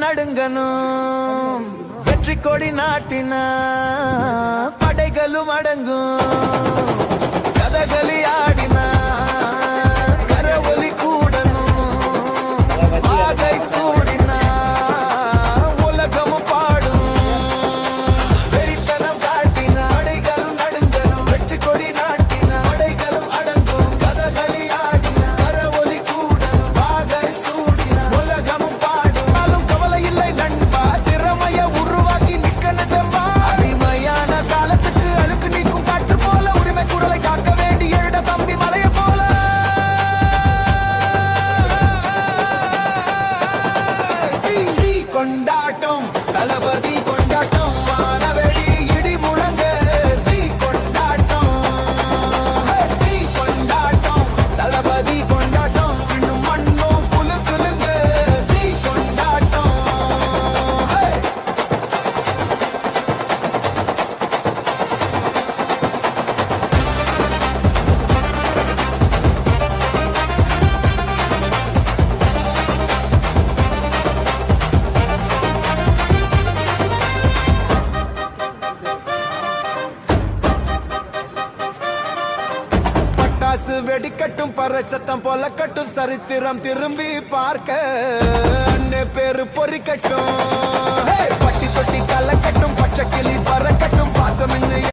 நடுங்கணும் வெற்றி கொடி நாட்டின படைகளும் அடங்கும் கதகளி ஆடின கரவொலி கூடணும் வாகை சூடின உலகமும் பாடும் வெறித்தனம் காட்டின படைகளும் நடுங்கணும் வெற்றி கொடி நாட்டின படைகளும் அடங்கும் கதகளி ஆடின கரவொலி கூடணும் வாகை சூடின உலகமும் பாடும் ஆளும் கவலை இல்லை நண்பா திறமைய உருவாக்கி நிக்கணும் தெம்பா அடிமையான காலத்துக்கு அழுக்கு நீக்கும் காற்று போல உரிமை குரலை காக்க வேண்டிய இட தம்பி மலைய போல கொண்டாட்டம் தளபதி கொண்டாட்டம் வானவெளி இடி முழங்க தீ கொண்டாட்டம் தீ கொண்டாட்டம் தளபதி கொண்டாட்டம் இன்னும் மண்ணும் குலுக்குலுங்க தீ கொண்டாட்டம் பட்டாசு வெடிக்கட்டும் பறச்சத்தம் பொலக்கட்டும் சரித்திரம் திரும்பி பார்க்க அண்ணே பேரு பொறிக்கட்டும் பட்டி தொட்டி கலக்கட்டும் பச்சை கிளி பறக்கட்டும் பாசம்